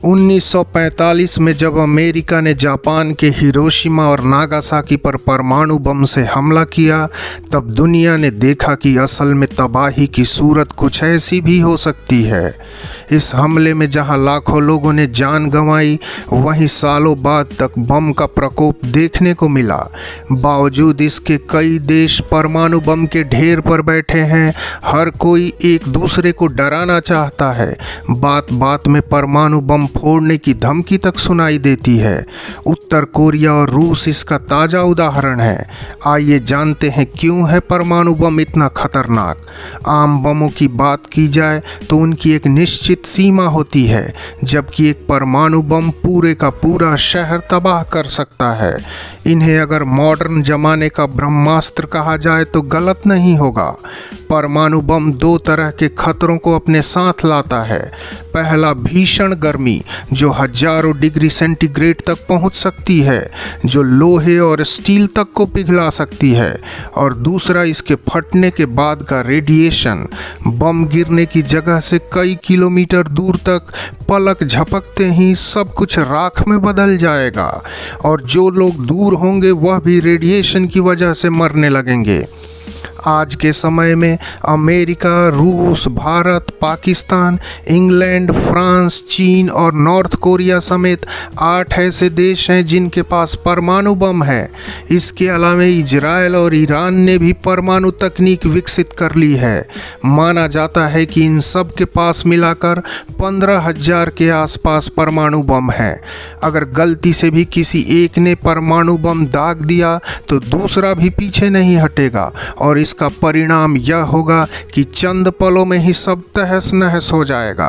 1945 में जब अमेरिका ने जापान के हिरोशिमा और नागासाकी पर परमाणु बम से हमला किया, तब दुनिया ने देखा कि असल में तबाही की सूरत कुछ ऐसी भी हो सकती है। इस हमले में जहां लाखों लोगों ने जान गंवाई, वहीं सालों बाद तक बम का प्रकोप देखने को मिला। बावजूद इसके कई देश परमाणु बम के ढेर पर बैठे हैं। हर कोई एक दूसरे को डराना चाहता है। बात बात में परमाणु बम फोड़ने की धमकी तक सुनाई देती है। उत्तर कोरिया और रूस इसका ताज़ा उदाहरण है। आइए जानते हैं क्यों है परमाणु बम इतना खतरनाक। आम बमों की बात की जाए तो उनकी एक निश्चित सीमा होती है, जबकि एक परमाणु बम पूरे का पूरा शहर तबाह कर सकता है। इन्हें अगर मॉडर्न जमाने का ब्रह्मास्त्र कहा जाए तो गलत नहीं होगा। परमाणु बम दो तरह के खतरों को अपने साथ लाता है। पहला, भीषण गर्मी जो हजारों डिग्री सेंटीग्रेड तक पहुंच सकती है, जो लोहे और स्टील तक को पिघला सकती है। और दूसरा, इसके फटने के बाद का रेडिएशन। बम गिरने की जगह से कई किलोमीटर दूर तक पलक झपकते ही सब कुछ राख में बदल जाएगा, और जो लोग दूर होंगे वह भी रेडिएशन की वजह से मरने लगेंगे। आज के समय में अमेरिका, रूस, भारत, पाकिस्तान, इंग्लैंड, फ्रांस, चीन और नॉर्थ कोरिया समेत 8 ऐसे देश हैं जिनके पास परमाणु बम है। इसके अलावा इजराइल और ईरान ने भी परमाणु तकनीक विकसित कर ली है। माना जाता है कि इन सब के पास मिलाकर 15,000 के आसपास परमाणु बम है। अगर गलती से भी किसी एक ने परमाणु बम दाग दिया तो दूसरा भी पीछे नहीं हटेगा, और इसका परिणाम यह होगा कि चंद पलों में ही सब तहस नहस हो जाएगा।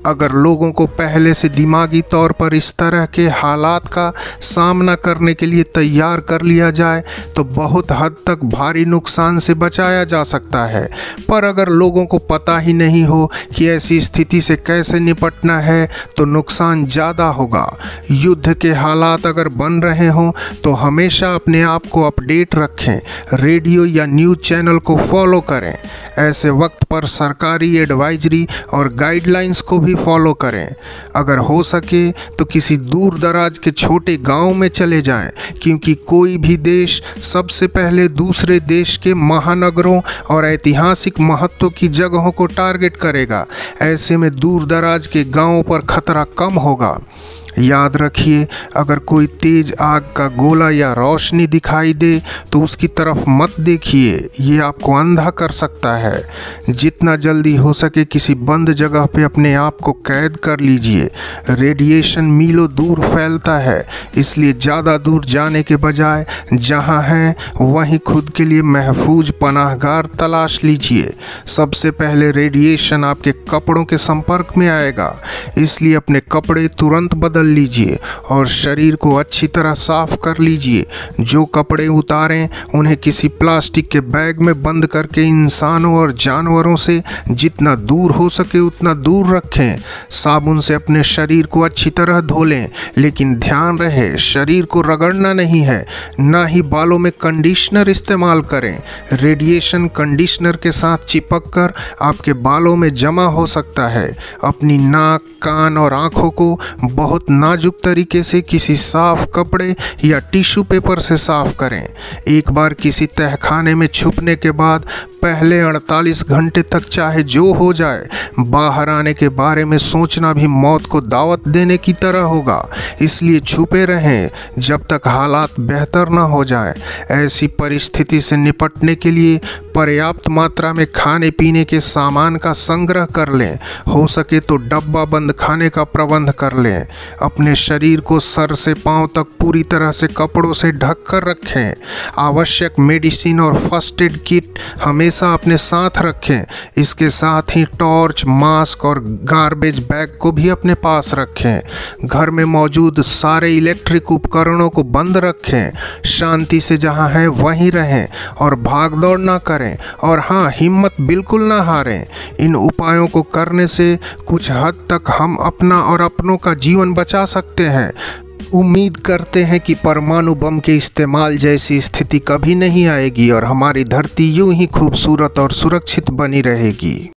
अगर लोगों को पहले से दिमागी तौर पर इस तरह के हालात का सामना करने के लिए तैयार कर लिया जाए तो बहुत हद तक भारी नुकसान से बचाया जा सकता है। पर अगर लोगों को पता ही नहीं हो कि ऐसी स्थिति से कैसे निपटना है तो नुकसान ज़्यादा होगा। युद्ध के हालात अगर बन रहे हों तो हमेशा अपने आप को अपडेट रखें। रेडियो या न्यूज़ चैनल को फॉलो करें। ऐसे वक्त पर सरकारी एडवाइजरी और गाइडलाइंस को भी फॉलो करें। अगर हो सके तो किसी दूर दराज के छोटे गांव में चले जाएं, क्योंकि कोई भी देश सबसे पहले दूसरे देश के महानगरों और ऐतिहासिक महत्व की जगहों को टारगेट करेगा। ऐसे में दूर दराज के गांवों पर खतरा कम होगा। याद रखिए, अगर कोई तेज आग का गोला या रोशनी दिखाई दे तो उसकी तरफ मत देखिए, ये आपको अंधा कर सकता है। जितना जल्दी हो सके किसी बंद जगह पे अपने आप को कैद कर लीजिए। रेडिएशन मीलों दूर फैलता है, इसलिए ज़्यादा दूर जाने के बजाय जहाँ हैं वहीं खुद के लिए महफूज पनाहगार तलाश लीजिए। सबसे पहले रेडिएशन आपके कपड़ों के संपर्क में आएगा, इसलिए अपने कपड़े तुरंत बदल लीजिए और शरीर को अच्छी तरह साफ कर लीजिए। जो कपड़े उतारें उन्हें किसी प्लास्टिक के बैग में बंद करके इंसानों और जानवरों से जितना दूर हो सके उतना दूर रखें। साबुन से अपने शरीर को अच्छी तरह धो लें, लेकिन ध्यान रहे शरीर को रगड़ना नहीं है। ना ही बालों में कंडीशनर इस्तेमाल करें। रेडिएशन कंडीशनर के साथ चिपक कर आपके बालों में जमा हो सकता है। अपनी नाक, कान और आंखों को बहुत नाजुक तरीके से किसी साफ कपड़े या टिश्यू पेपर से साफ करें। एक बार किसी तहखाने में छुपने के बाद पहले 48 घंटे तक चाहे जो हो जाए, बाहर आने के बारे में सोचना भी मौत को दावत देने की तरह होगा। इसलिए छुपे रहें जब तक हालात बेहतर ना हो जाए। ऐसी परिस्थिति से निपटने के लिए पर्याप्त मात्रा में खाने पीने के सामान का संग्रह कर लें। हो सके तो डब्बा बंद खाने का प्रबंध कर लें। अपने शरीर को सर से पांव तक पूरी तरह से कपड़ों से ढक कर रखें। आवश्यक मेडिसिन और फर्स्ट एड किट हमेशा अपने साथ रखें। इसके साथ ही टॉर्च, मास्क और गार्बेज बैग को भी अपने पास रखें। घर में मौजूद सारे इलेक्ट्रिक उपकरणों को बंद रखें। शांति से जहां हैं वहीं रहें और भाग दौड़ ना करें। और हाँ, हिम्मत बिल्कुल ना हारें। इन उपायों को करने से कुछ हद तक हम अपना और अपनों का जीवन बचा सकते हैं। उम्मीद करते हैं कि परमाणु बम के इस्तेमाल जैसी स्थिति कभी नहीं आएगी और हमारी धरती यूं ही खूबसूरत और सुरक्षित बनी रहेगी।